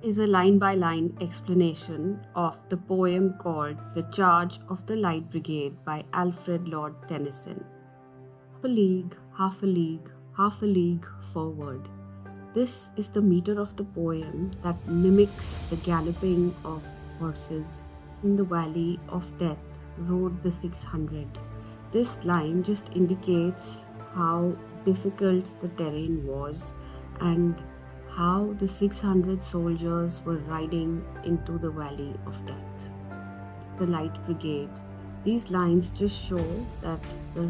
is a line-by-line explanation of the poem called The Charge of the Light Brigade by Alfred Lord Tennyson. Half a league, half a league, half a league forward. This is the meter of the poem that mimics the galloping of horses in the valley of death rode the 600. This line just indicates how difficult the terrain was and how the 600 soldiers were riding into the valley of death. The Light Brigade. These lines just show that the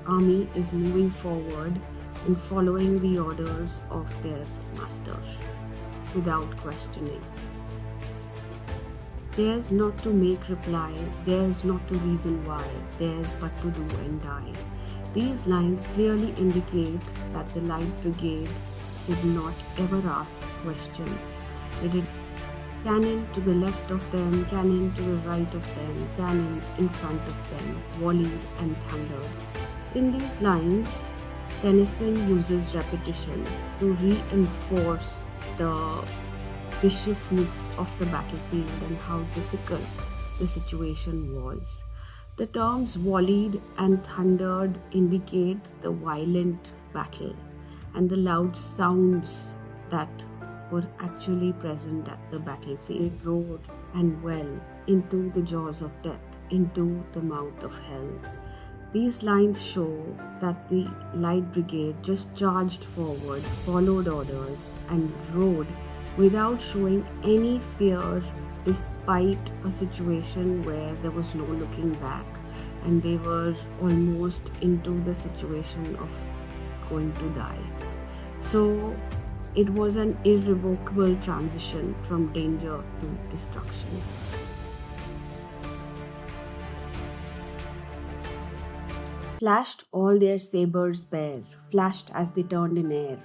army is moving forward and following the orders of their master without questioning. Theirs not to make reply, theirs not to reason why, theirs but to do and die. These lines clearly indicate that the Light Brigade did not ever ask questions. They did cannon to the left of them, cannon to the right of them, cannon in front of them, volleyed and thundered. In these lines, Tennyson uses repetition to reinforce the viciousness of the battlefield and how difficult the situation was. The terms volleyed and thundered indicate the violent battle and the loud sounds that were actually present at the battlefield. It rode and well into the jaws of death, into the mouth of hell. These lines show that the Light Brigade just charged forward, followed orders, and rode without showing any fear despite a situation where there was no looking back and they were almost into the situation of going to die. So it was an irrevocable transition from danger to destruction. Flashed all their sabres bare, flashed as they turned in air,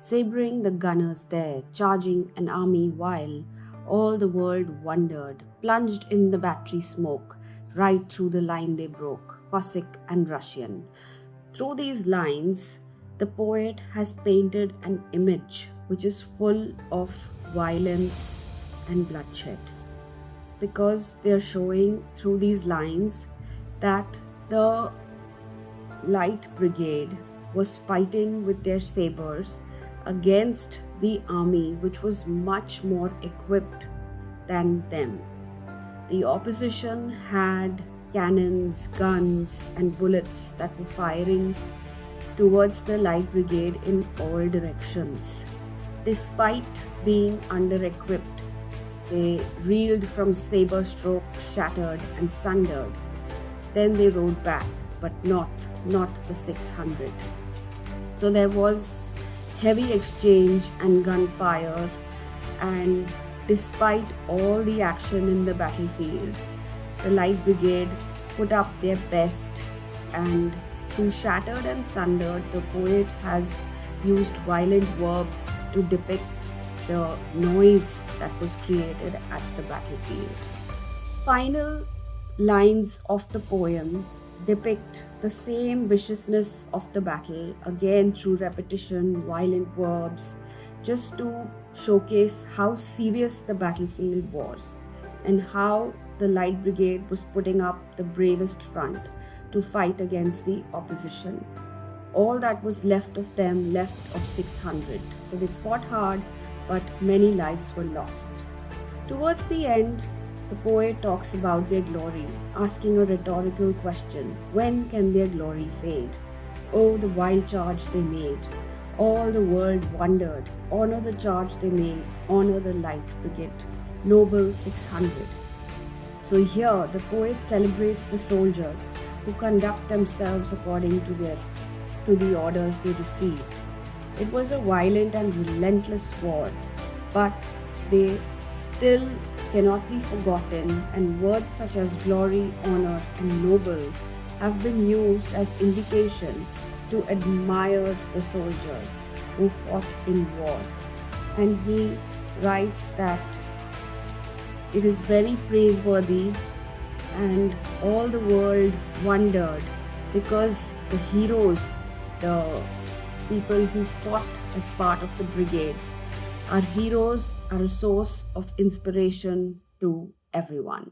sabring the gunners there, charging an army while all the world wondered, plunged in the battery smoke, right through the line they broke, Cossack and Russian. Through these lines, the poet has painted an image which is full of violence and bloodshed, because they're showing through these lines that the Light Brigade was fighting with their sabers against the army which was much more equipped than them. The opposition had cannons, guns, and bullets that were firing towards the Light Brigade in all directions. Despite being under-equipped, they reeled from saber stroke, shattered and sundered. Then they rode back, but not the 600. So there was heavy exchange and gunfire, and despite all the action in the battlefield, the Light Brigade put up their best, and through shattered and sundered, the poet has used violent verbs to depict the noise that was created at the battlefield. Final lines of the poem depict the same viciousness of the battle, again through repetition, violent verbs, just to showcase how serious the battlefield was and how the Light Brigade was putting up the bravest front to fight against the opposition. All that was left of them, left of 600. So they fought hard, but many lives were lost. Towards the end, the poet talks about their glory, asking a rhetorical question: when can their glory fade? Oh, the wild charge they made. All the world wondered. Honor the charge they made. Honor the Light Brigade. Noble 600. So here, the poet celebrates the soldiers who conduct themselves according to the orders they received. It was a violent and relentless war, but they still cannot be forgotten, and words such as glory, honor, and noble have been used as indication to admire the soldiers who fought in war. And he writes that it is very praiseworthy, and all the world wondered because the heroes, the people who fought as part of the brigade, Our heroes are a source of inspiration to everyone.